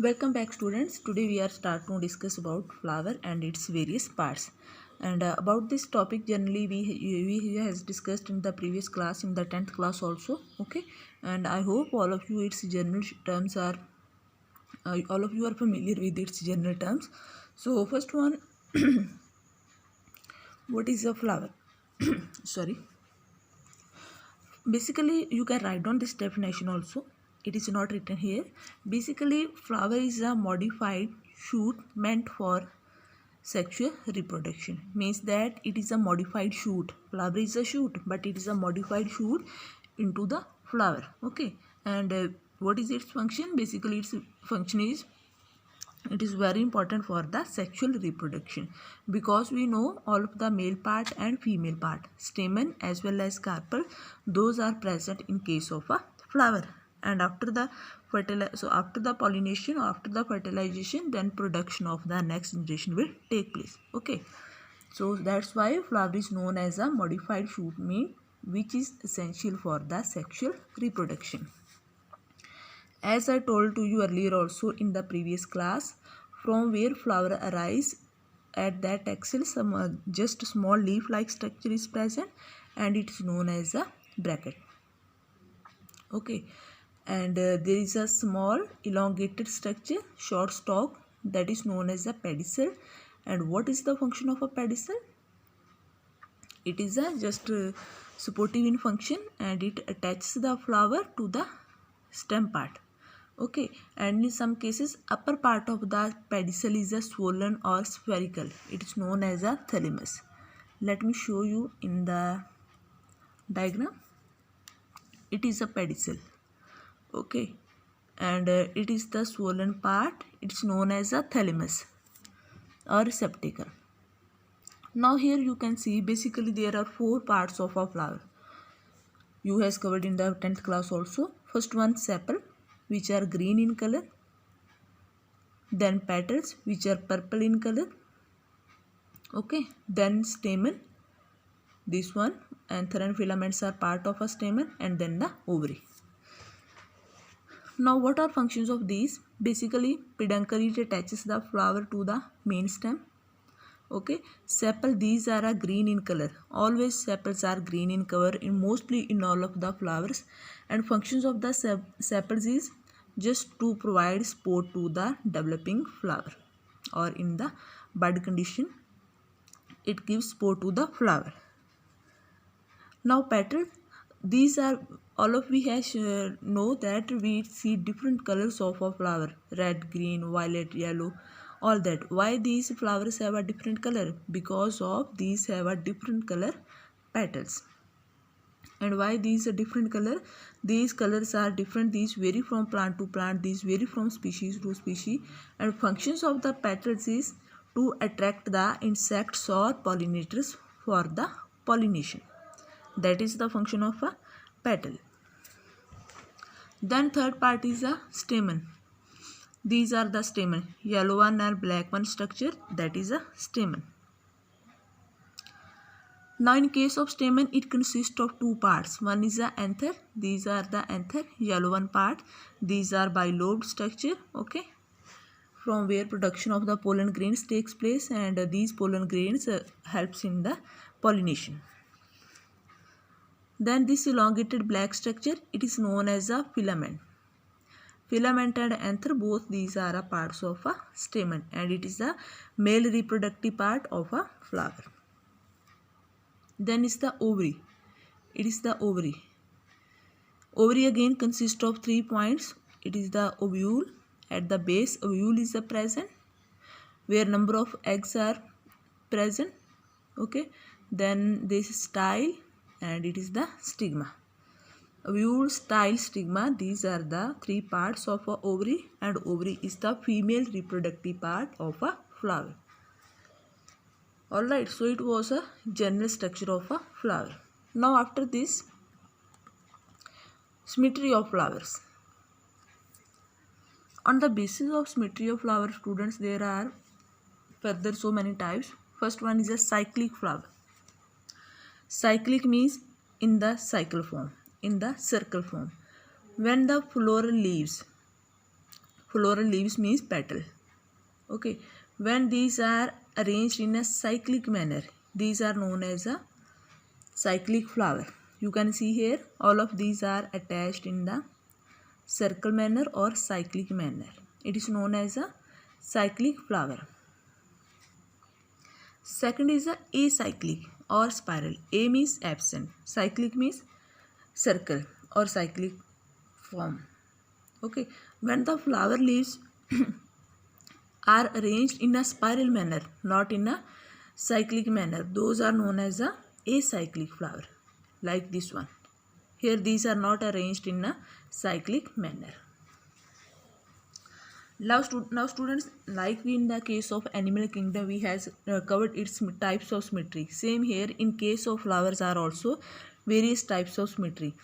Welcome back students. Today we are start to discuss about flower and its various parts. And about this topic generally we has discussed in the previous class, in the 10th class also. Okay, and I hope all of you its general terms are all of you are familiar with its general terms. So first one, what is a flower? Sorry. Basically you can write down this definition also. It is not written here. Basically flower is a modified shoot meant for sexual reproduction. Means that it is a modified shoot. Flower is a shoot, but it is a modified shoot into the flower. Okay, and what is its function? Basically its function is, it is very important for the sexual reproduction, because we know all of the male part and female part, stamen as well as carpel, those are present in case of a flower. And after the after the pollination or after the fertilization, then production of the next generation will take place. Okay, so that's why flower is known as a modified shoot mean, which is essential for the sexual reproduction. As I told to you earlier also in the previous class, from where flower arise, at that axil some just small leaf like structure is present, and it is known as a bracket. Okay, and there is a small elongated structure, short stalk, that is known as a pedicel. And what is the function of a pedicel? It is a just supportive in function, and it attaches the flower to the stem part. Okay, and in some cases upper part of the pedicel is a swollen or spherical. It is known as a thalamus. Let me show you in the diagram. It is a pedicel. Okay, and it is the swollen part. It's known as a thalamus or receptacle. Now here you can see basically there are four parts of a flower. You has covered in the 10th class also. First one, sepal, which are green in color. Then petals, which are purple in color. Okay, then stamen, this one, anther and filaments are part of a stamen, and then the ovary. Now what are functions of these? Basically peduncle, it attaches the flower to the main stem. Okay, sepal, these are a green in color. Always sepals are green in color in mostly in all of the flowers. And functions of the sepals is just to provide support to the developing flower, or in the bud condition it gives support to the flower. Now petal, these are all of we has know that we see different colors of a flower, red, green, violet, yellow, all that. Why these flowers have a different color? Because of these have a different color petals. And why these are different color? These colors are different. These vary from plant to plant. These vary from species to species. And functions of the petals is to attract the insects or pollinators for the pollination. That is the function of a petal. Then third part is a stamen. These are the stamen. Yellow one and black one structure, that is a stamen. Now in case of stamen, it consists of two parts. One is the anther. These are the anther, yellow one part. These are bilobed structure. Okay, from where production of the pollen grains takes place, and these pollen grains helps in the pollination. Then this elongated black structure, it is known as a filament. Filament and anther, both these are a parts of a stamen, and it is the male reproductive part of a flower. Then is the ovary. It is the ovary. Ovary again consists of 3 points. It is the ovule. At the base, ovule is the present, where number of eggs are present. Okay, then this style, and it is the stigma. Ovule, style, stigma, these are the 3 parts of a ovary, and ovary is the female reproductive part of a flower. Alright, so it was a general structure of a flower. Now after this, symmetry of flowers. On the basis of symmetry of flower, students, there are further so many types. First one is a cyclic flower. Cyclic means in the cycle form, in the circle form. When the floral leaves Floral leaves means petal. Okay, when these are arranged in a cyclic manner, these are known as a cyclic flower. You can see here all of these are attached in the circle manner or cyclic manner. It is known as a cyclic flower. Second is a acyclic or spiral. A means absent, cyclic means circle or cyclic form. Okay, when the flower leaves are arranged in a spiral manner, not in a cyclic manner, those are known as a acyclic flower, like this one. Here these are not arranged in a cyclic manner. Now students, like we in the case of animal kingdom, we has covered its types of symmetry. Same here in case of flowers are also various types of symmetry.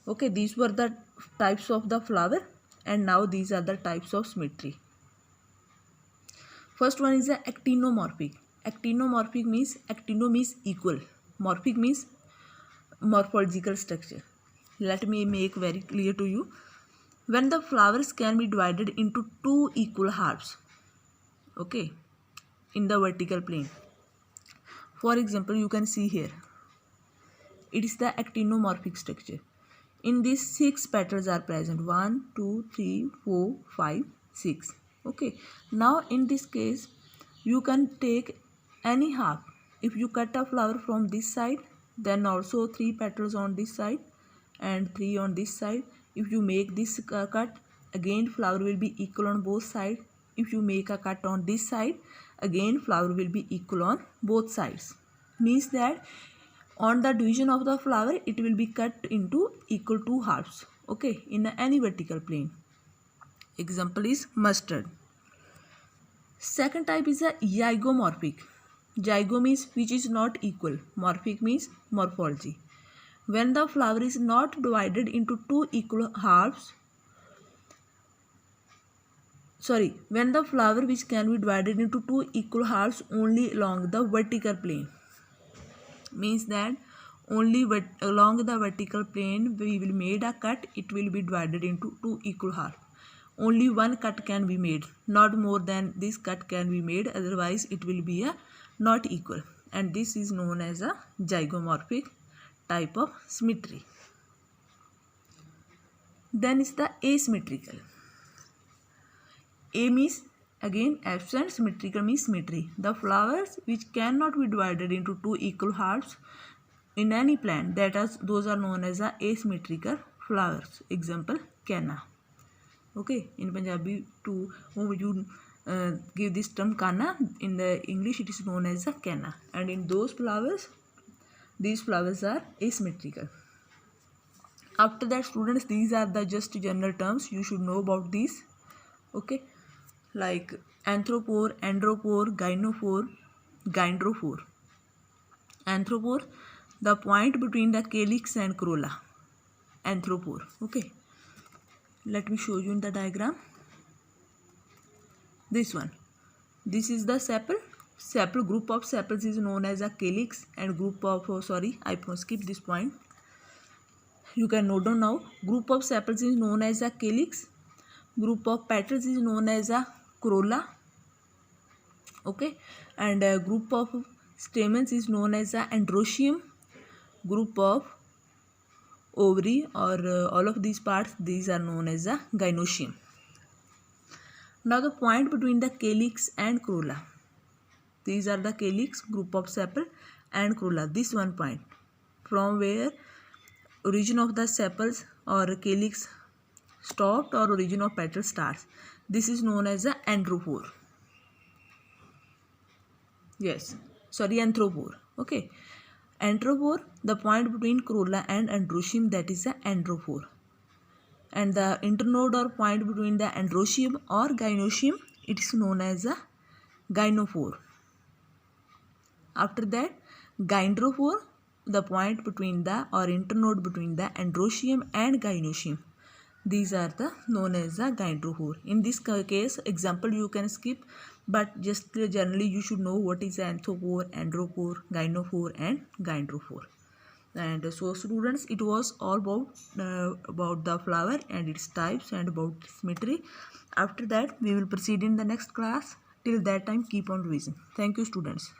Okay, these were the types of the flower, and now these are the types of symmetry. First one is the actinomorphic. Actinomorphic means actino means equal, morphic means morphological structure. Let me make very clear to you. When the flowers can be divided into two equal halves, okay, in the vertical plane. For example, you can see here, it is the actinomorphic structure. In this 6 petals are present, 1, 2, 3, 4, 5, 6. Okay, now in this case, you can take any half. If you cut a flower from this side, then also 3 petals on this side and 3 on this side. If you make this cut, again flower will be equal on both sides. If you make a cut on this side, again flower will be equal on both sides. Means that on the division of the flower, it will be cut into equal two halves, okay, in any vertical plane. Example is mustard. Second type is a zygomorphic. Zygo means which is not equal, morphic means morphology. When the flower is not divided into two equal halves, when the flower which can be divided into two equal halves only along the vertical plane, means that only along the vertical plane we will made a cut, it will be divided into two equal halves. Only one cut can be made, not more than this cut can be made, otherwise it will be a not equal, and this is known as a zygomorphic type of symmetry. Then is the asymmetrical. A means again absent, symmetrical means symmetry. The flowers which cannot be divided into two equal halves in any plant, those are known as a asymmetrical flowers. Example, canna. Okay, in Punjabi to whom you give this term canna, in the English it is known as a canna, and in those flowers, these flowers are asymmetrical. After that students, these are the just general terms you should know about these. Okay, like anthrophore, androphore, gynophore, gynophore. Anthrophore, the point between the calyx and corolla. Anthrophore. Okay, let me show you in the diagram. This one, this is the sepal. Sepal, group of sepals is known as a calyx, and group of I skip this point. You can note down now. Group of sepals is known as a calyx. Group of petals is known as a corolla. Okay, and group of stamens is known as a androecium. Group of ovary or all of these parts, these are known as a gynoecium. Now the point between the calyx and corolla, these are the calyx, group of sepal, and corolla. This one point from where origin of the sepals or calyx stopped or origin of petal starts, this is known as a androphore. Yes, anthrophore. Okay, anthrophore, the point between corolla and androecium, that is a androphore. And the internode or point between the androecium or gynoecium, it is known as a gynophore. After that, gynophore, the point between the or internode between the androecium and gynoecium, these are the known as a gynophore. In this case, example you can skip, but just generally you should know what is anthrophore, androphore, gynophore, and gynophore. And so students, it was all about the flower and its types and about symmetry. After that we will proceed in the next class. Till that time keep on revision. Thank you students.